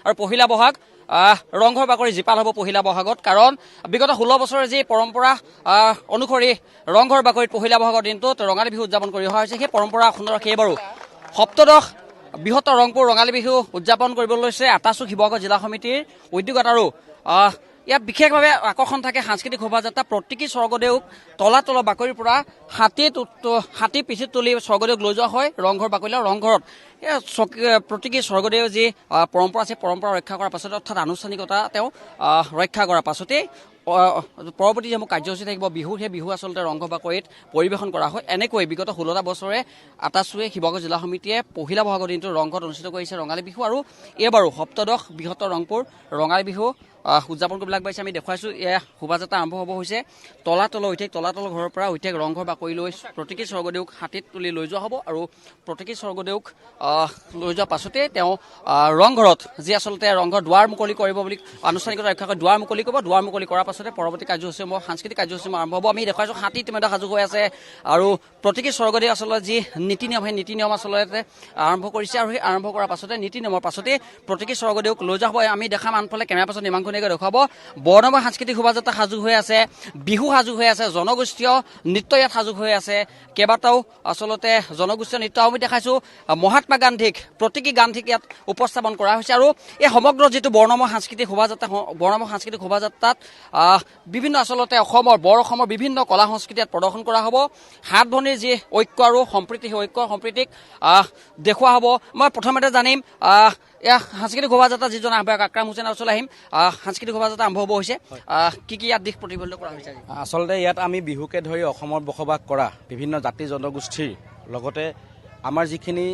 আৰু পহিলা বহাগ ৰংঘৰ বাকৰি জীপাল হ'ব পহিলা বহাগত কাৰণ বিগত 16 বছৰৰ যি পৰম্পৰা অনুসৰি ৰংঘৰ বাকৰিত পহিলা বহাগৰ দিনটোত ৰঙালী বিহু উদযাপন কৰি অহা হৈছে সেই পৰম্পৰা অক্ষুণ্ণ ৰাখি এইবাৰো সপ্তদশ বৃহত্তৰ ৰংপুৰ ৰঙালী বিহু উদযাপন কৰিবলৈ লৈছে আটাচু শিৱসাগৰ জিলা সমিতিৰ উদ্যোগত আৰু ইয়াত বিশেষভাৱে আকৰ্ষণ থাকে সাংস্কৃতিক শোভাযাত্ৰা প্ৰতীকী স্বৰ্গদেউক তলাতল বাকৰিৰ পৰা হাতী পিঠিত তুলি স্বৰ্গদেউক লৈ যোৱা হয় ৰংঘৰ বাকৰিলৈ ৰংঘৰত প্ৰতীকী স্বৰ্গদেউ যি পৰম্পৰা আছে পৰম্পৰা ৰক্ষা কৰাৰ পাছতে অৰ্থাৎ আনুষ্ঠানিকতা তেওঁ ৰক্ষা কৰাৰ পাছতেই পৰৱৰ্তী যিসমূহ কাৰ্যসূচী থাকিব বিহু সেই বিহু আচলতে ৰংঘৰ বাকৰিত পৰিৱেশন কৰা হয় এনেকৈ বিগত 16টা বছৰে আটাচুৱে শিৱসাগৰ জিলা সমিতিয়ে পহিলা বহাগৰ দিনটো ৰংঘৰত অনুষ্ঠিত কৰিছে ৰঙালী বিহু আৰু এইবাৰো সপ্তদশ বৃহত্তৰ ৰংপুৰ ৰঙালী বিহু উদযাপন কৰিবলৈ আগবাঢ়িছে আমি দেখুৱাইছোঁ এয়া শোভাযাত্ৰা আৰম্ভ হ'ব হৈছে তলাতল ঘৰৰ পৰা ঐতিহাসিক ৰংঘৰ বাকৰিলৈ প্ৰতীকী স্বৰ্গদেউক হাতীত তুলি লৈ যোৱা হ'ব আৰু প্ৰতীকী স্বৰ্গদেউক লৈ যোৱাৰ পাছতে তেওঁ ৰংঘৰত যি আচলতে ৰংঘৰ দুৱাৰ মুকলি কৰিব বুলি আনুষ্ঠানিকতা ৰক্ষা কৰি দুৱাৰ মুকলি কৰিব দুৱাৰ মুকলি কৰাৰ পাছতে পৰৱৰ্তী কাৰ্যসূচীসমূহ সাংস্কৃতিক কাৰ্যসূচীসমূহ আৰম্ভ হ'ব আমি দেখুৱাইছোঁ হাতী ইতিমধ্যে সাজু হৈ আছে আৰু প্ৰতীকী স্বৰ্গদেউ আচলতে যি নীতি নিয়ম সেই নীতি নিয়ম আচলতে আৰম্ভ কৰিছে আৰু সেই আৰম্ভ কৰাৰ পাছতে নীতি নিয়মৰ পাছতে প্ৰতীকী স্বৰ্গদেউক লৈ যোৱা হ'ব আমি দেখাম আনফালে কেমেৰা পাছত নিমাংখনীয়াকৈ দেখুৱাব বৰ্ণময় সাংস্কৃতিক শোভাযাত্ৰা সাজু হৈ আছে বিহু সাজু হৈ আছে জনগোষ্ঠীয় নৃত্য ইয়াত সাজু হৈ আছে কেইবাটাও আচলতে জনগোষ্ঠীয় নৃত্য আমি দেখাইছোঁ মহাত্মা গান্ধীক প্ৰতীকী গান্ধীক ইয়াত উপস্থাপন কৰা হৈছে আৰু এই সমগ্ৰ যিটো বৰ্ণময় সাংস্কৃতিক শোভাযাত্ৰাত বিভিন্ন আচলতে অসমৰ বিভিন্ন কলা সংস্কৃতি ইয়াত প্ৰদৰ্শন কৰা হ'ব সাত ভনীৰ যি ঐক্য আৰু সম্প্ৰীতি সেই ঐক্য সম্প্ৰীতিক দেখুওৱা হ'ব মই প্ৰথমতে জানিম এয়া সাংস্কৃতিক শোভাযাত্ৰা যিজন আহ্বায়ক আকৰাম হুছেইনৰ ওচৰলৈ আহিম সাংস্কৃতিক শোভাযাত্ৰা আৰম্ভ হ'ব হৈছে কি ইয়াত দিশ প্ৰতিফলিত কৰা হৈছে আচলতে ইয়াত আমি বিহুকে ধৰি অসমত বসবাস কৰা বিভিন্ন জাতি জনগোষ্ঠীৰ লগতে আমাৰ যিখিনি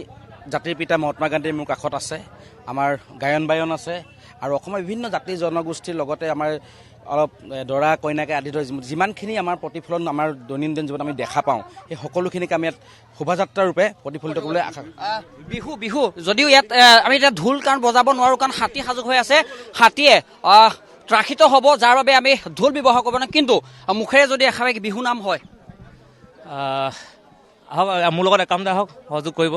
জাতিৰ পিতা মহাত্মা গান্ধীৰ মোৰ কাষত আছে আমাৰ গায়ন বায়ন আছে আৰু অসমৰ বিভিন্ন জাতি জনগোষ্ঠীৰ লগতে আমাৰ অলপ দৰা কইনাকে আদি ধৰি যিমানখিনি আমাৰ প্ৰতিফলন আমাৰ দৈনন্দিন জীৱনত আমি দেখা পাওঁ সেই সকলোখিনিকে আমি ইয়াত শোভাযাত্ৰা ৰূপে প্ৰতিফলিত কৰিবলৈ আশা বিহু যদিও ইয়াত আমি এতিয়া ঢোল কাৰণ বজাব নোৱাৰোঁ কাৰণ হাতী সাজু হৈ আছে হাতীয়ে ত্ৰাসিত হ'ব যাৰ বাবে আমি ঢোল ব্যৱহাৰ কৰিব নোৱাৰোঁ কিন্তু মুখেৰে যদি এষাৰ বিহু নাম হয় আহক মোৰ লগত একাউণ্ট আহক সহযোগ কৰিব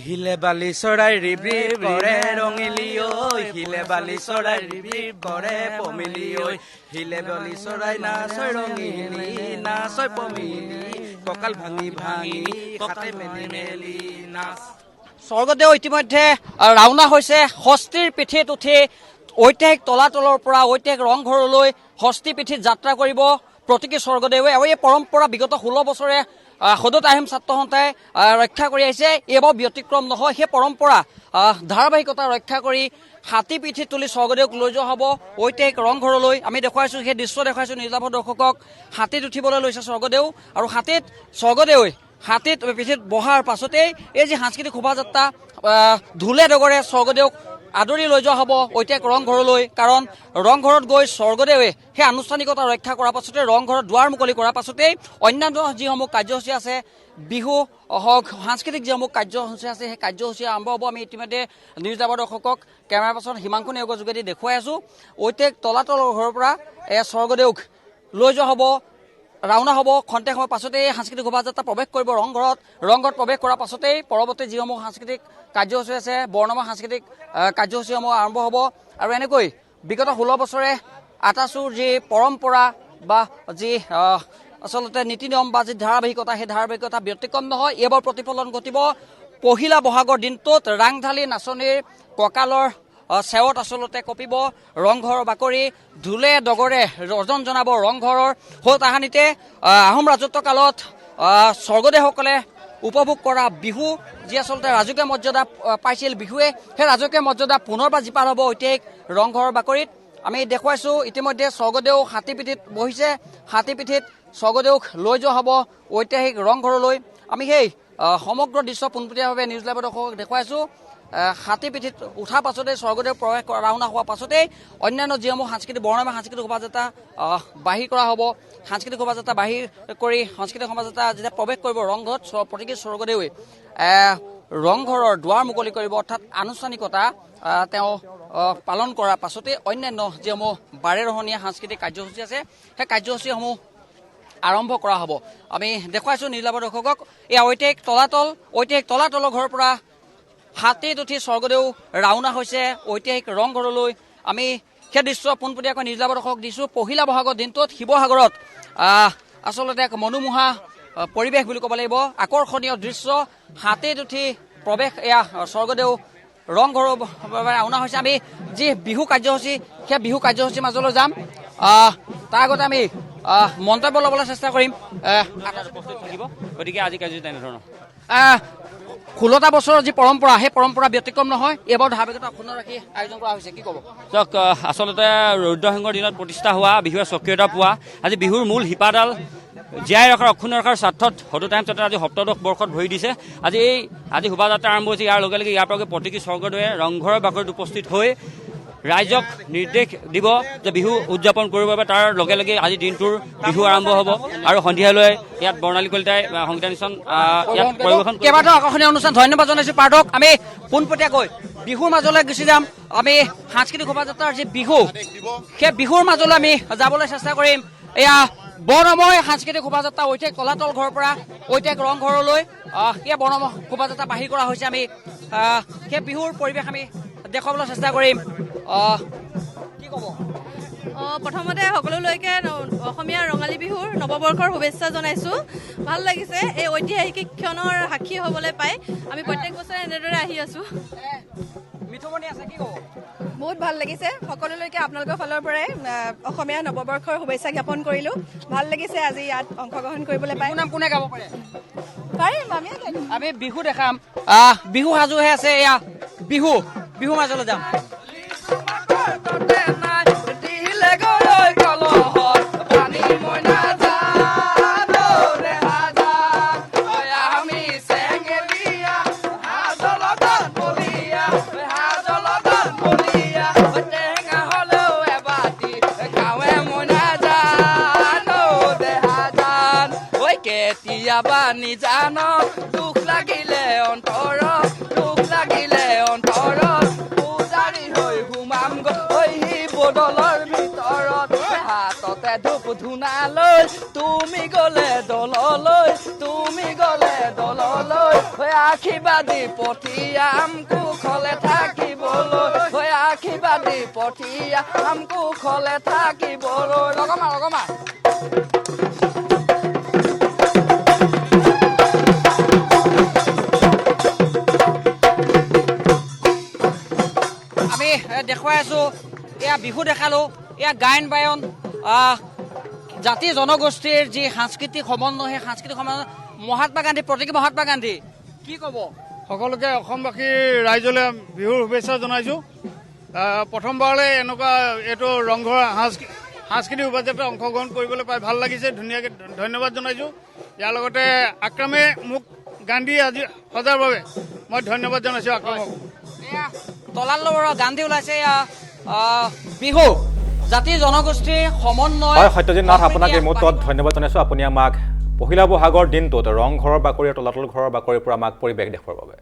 হিলে বালি চৰাই ৰিবৰিব কৰে ৰঙিলি ঐ হিলে বালি চৰাই ৰিবৰিব কৰে পমিলি ঐ হিলে বালি চৰাই নাচয় ৰঙিলি নাচয় পমিলি কঁকাল ভাঙি ভাঙি কঁকাল মেলি মেলি নাচ স্বৰ্গদেউ ইতিমধ্যে ৰাওনা হৈছে হস্তীৰ পিঠিত উঠি ঐতিহাসিক তলাতলৰ পৰা ঐতিহাসিক ৰংঘৰলৈ হস্তি পিঠিত যাত্ৰা কৰিব প্ৰতীকী স্বৰ্গদেৱে আৰু এই পৰম্পৰা বিগত 16 বছৰে সদত আহিম ছাত্ৰ সন্থাই ৰক্ষা কৰি আহিছে এইবাৰ ব্যতিক্ৰম নহয় সেই পৰম্পৰা ধাৰাবাহিকতা ৰক্ষা কৰি হাতী পিঠিত তুলি স্বৰ্গদেউক লৈ যোৱা হ'ব ঐতিহাসিক ৰংঘৰলৈ আমি দেখুৱাইছোঁ সেই দৃশ্য দেখুৱাইছোঁ নিৰ্লাভ দৰ্শকক হাতীত উঠিবলৈ লৈছে স্বৰ্গদেউ আৰু হাতীত পিঠিত বহাৰ পাছতেই এই যি সাংস্কৃতিক শোভাযাত্ৰা ঢোলে ডগৰে স্বৰ্গদেউক আদৰি লৈ যোৱা হ'ব ঐতিহাসিক ৰংঘৰলৈ কাৰণ ৰংঘৰত গৈ স্বৰ্গদেৱে সেই আনুষ্ঠানিকতা ৰক্ষা কৰাৰ পাছতে ৰংঘৰত দুৱাৰ মুকলি কৰাৰ পাছতেই অন্যান্য যিসমূহ কাৰ্যসূচী আছে বিহু হওক সাংস্কৃতিক যিসমূহ কাৰ্যসূচী আছে সেই কাৰ্যসূচী আৰম্ভ হ'ব আমি ইতিমধ্যে নিউজ লাইভৰ দৰ্শকক কেমেৰা পাৰ্চন হিমাংশু নেওগৰ যোগেদি দেখুৱাই আছোঁ ঐতিহাসিক তলাতলৰ ঘৰৰ পৰা স্বৰ্গদেউক লৈ যোৱা হ'ব ৰাওনা হ'ব খন্তেক সময়ৰ পাছতেই সাংস্কৃতিক শোভাযাত্ৰা প্ৰৱেশ কৰিব ৰংঘৰত প্ৰৱেশ কৰাৰ পাছতেই পৰৱৰ্তী যিসমূহ সাংস্কৃতিক কাৰ্যসূচী আছে বৰ্ণময় সাংস্কৃতিক কাৰ্যসূচীসমূহ আৰম্ভ হ'ব আৰু এনেকৈ বিগত 16 বছৰে আটাচুৰ যি পৰম্পৰা বা যি আচলতে নীতি নিয়ম বা যি ধাৰাবাহিকতা সেই ধাৰাবাহিকতা ব্যতিক্ৰম নহয় এইবাৰ প্ৰতিফলন ঘটিব পহিলা বহাগৰ দিনটোত ৰাংঢালী নাচনীৰ কঁকালৰ চেৱত আচলতে কঁপিব ৰংঘৰ বাকৰি ঢোলে ডগৰে ৰজন জনাব ৰংঘৰৰ হৈ তাহানিতে আহোম ৰাজত্ব কালত স্বৰ্গদেউসকলে উপভোগ কৰা বিহু যি আচলতে ৰাজকীয় মৰ্যাদা পাইছিল বিহুৱে সেই ৰাজকীয় মৰ্যাদা পুনৰবাৰ জীপাল হ'ব ঐতিহাসিক ৰংঘৰ বাকৰিত আমি দেখুৱাইছোঁ ইতিমধ্যে স্বৰ্গদেউ হাতী পিঠিত বহিছে হাতী পিঠিত স্বৰ্গদেউক লৈ যোৱা হ'ব ঐতিহাসিক ৰংঘৰলৈ আমি সেই সমগ্ৰ দৃশ্য পোনপটীয়াভাৱে নিউজ লাইভৰ দৰ্শকক দেখুৱাইছোঁ হাতী পিঠিত উঠাৰ পাছতেই স্বৰ্গদেউ প্ৰৱেশ ৰাওনা হোৱাৰ পাছতেই অন্যান্য যিসমূহ সাংস্কৃতিক বৰ্ণময় সাংস্কৃতিক শোভাযাত্ৰা বাহিৰ কৰা হ'ব সাংস্কৃতিক শোভাযাত্ৰা বাহিৰ কৰি সাংস্কৃতিক শোভাযাত্ৰা যেতিয়া প্ৰৱেশ কৰিব ৰংঘৰত প্ৰতীকী স্বৰ্গদেৱে ৰংঘৰৰ দুৱাৰ মুকলি কৰিব অৰ্থাৎ আনুষ্ঠানিকতা তেওঁ পালন কৰাৰ পাছতে অন্যান্য যিসমূহ বাৰেৰহণীয়া সাংস্কৃতিক কাৰ্যসূচী আছে সেই কাৰ্যসূচীসমূহ আৰম্ভ কৰা হ'ব আমি দেখুৱাইছোঁ নিৰ্লাভ দৰ্শকক এই ঐতিহাসিক তলাতলৰ ঘৰৰ পৰা হাতীত উঠি স্বৰ্গদেউ ৰাওনা হৈছে ঐতিহাসিক ৰংঘৰলৈ। আমি সেই দৃশ্য পোনপটীয়াকৈ নিউজ দৰ্শক দিছোঁ। পহিলা বহাগৰ দিনটোত শিৱসাগৰত আচলতে এক মনোমোহা পৰিৱেশ বুলি ক'ব লাগিব। আকৰ্ষণীয় দৃশ্য, হাতীত উঠি প্ৰৱেশ এয়া স্বৰ্গদেউ ৰংঘৰৰ বাবে ৰাওনা হৈছে। আমি যি বিহু কাৰ্যসূচী সেই বিহু কাৰ্যসূচীৰ মাজলৈ যাম। তাৰ আগতে আমি মন্তব্য ল'বলৈ চেষ্টা কৰিম। উপস্থিত থাকিব, গতিকে আজি কাৰ্যসূচী তেনেধৰণৰ 16টা বছৰৰ যি পৰম্পৰা সেই পৰম্পৰা ব্যতিক্ৰম নহয়। এইবাৰ ধাৰাবাহিকতা অক্ষুণ্ণ ৰাখি আয়োজন কৰা হৈছে, কি ক'ব? চাওক, আচলতে ৰুদ্ৰসিংহৰ দিনত প্ৰতিষ্ঠা হোৱা বিহুৱে স্বকীয়তা পোৱা আজি বিহুৰ মূল শিপাডাল জীয়াই ৰখাৰ অক্ষুণ্ণ ৰখাৰ স্বাৰ্থত সদু টাইম চেণ্টাৰ আজি সপ্তদশ বৰ্ষত ভৰি দিছে। আজি শোভাযাত্ৰা আৰম্ভ হৈছে। ইয়াৰ লগে লগে ইয়াৰ পৰা প্ৰতীকী স্বৰ্গদেৱে ৰংঘৰৰ বাকৰিত উপস্থিত হৈ ৰাইজক নিৰ্দেশ দিব যে বিহু উদযাপন কৰিবৰ বাবে। তাৰ লগে লগে আজি দিনটোৰ বিহু আৰম্ভ হ'ব আৰু সন্ধিয়ালৈ ইয়াত বৰ্ণালী কলিতাই সংগীতানুষ্ঠান ইয়াত পৰিৱেশন কৰিব। কেইবাটাও আকৰ্ষণীয় অনুষ্ঠান। ধন্যবাদ জনাইছোঁ পাৰ্থক। আমি পোনপটীয়াকৈ বিহুৰ মাজলৈ গুচি যাম। আমি সাংস্কৃতিক শোভাযাত্ৰাৰ যি বিহু সেই বিহুৰ মাজলৈ আমি যাবলৈ চেষ্টা কৰিম। এয়া বৰ্ণময় সাংস্কৃতিক শোভাযাত্ৰা ঐতিহাসিক তলাতল ঘৰৰ পৰা ঐতিহাসিক ৰংঘৰলৈ সেই বৰ্ণময় শোভাযাত্ৰা বাহিৰ কৰা হৈছে। আমি সেই বিহুৰ পৰিৱেশ আমি দেখুৱাবলৈ চেষ্টা কৰিম। কি ক'ব? প্ৰথমতে সকলোলৈকে অসমীয়া ৰঙালী বিহুৰ নৱবৰ্ষৰ শুভেচ্ছা জনাইছোঁ। ভাল লাগিছে এই ঐতিহাসিক ক্ষণৰ সাক্ষী হ'বলৈ পাই। আমি প্ৰত্যেক বছৰে এনেদৰে আহি আছোঁ। মিঠুমণি আছে, কি ক'ব? বহুত ভাল লাগিছে। সকলোলৈকে আপোনালোকৰ ফালৰ পৰাই অসমীয়া নৱবৰ্ষৰ শুভেচ্ছা জ্ঞাপন কৰিলোঁ। ভাল লাগিছে আজি ইয়াত অংশগ্ৰহণ কৰিবলৈ পাই। নাম কোনে গাব পাৰে? পাৰিম আমি বিহু দেখাম। বিহু সাজু হৈ আছে। এয়া বিহু মাজলৈ যাম। নিজান দুখ লাগিলে অন্তৰত, দুখ লাগিলে অন্তৰত, পূজাৰী হৈ ঘুমাম গৈ বদলৰ ভিতৰত। হাততে ধূপ ধূনা লৈ তুমি গ'লে দললৈ, তুমি গ'লে দললৈ। আশীৰ্বাদী পঠিয়াম কুশলে থাকিবলৈ, আশীৰ্বাদী পঠিয়াম কুশলে থাকিবলৈ। লগমা দেখুৱাই আছো। এয়া বিহু দেখালো, এয়া গায়ন বায়ন, জাতি জনগোষ্ঠীৰ যি সাংস্কৃতিক সমন্বয়, সেই সাংস্কৃতিক সমন্বয়। মহাত্মা গান্ধী, প্ৰতীকী মহাত্মা গান্ধী, কি ক'ব? সকলোকে অসমবাসী ৰাইজলৈ বিহুৰ শুভেচ্ছা জনাইছোঁ। প্ৰথমবাৰলৈ এনেকুৱা এইটো ৰংঘৰ সাংস্কৃতিক শোভাযাত্ৰাত অংশগ্ৰহণ কৰিবলৈ পাই ভাল লাগিছে। ধুনীয়াকৈ ধন্যবাদ জনাইছোঁ। ইয়াৰ লগতে আক্ৰামে মোক গান্ধী আজি সজাৰ বাবে মই ধন্যবাদ জনাইছোঁ আক্ৰামক। তলাতলৰ গান্ধী ওলাইছে। বিহু জাতি জনগোষ্ঠীৰ সমন্বয়। হয়, সত্যজিৎ নাথ, আপোনাক এই মুহূৰ্তত ধন্যবাদ জনাইছোঁ। আপুনি আমাক পহিলা বহাগৰ দিনটোত ৰংঘৰৰ বাকৰি, তলাতল ঘৰৰ বাকৰিৰ পৰা আমাক পৰিৱেশ দেখুৱাৰ বাবে।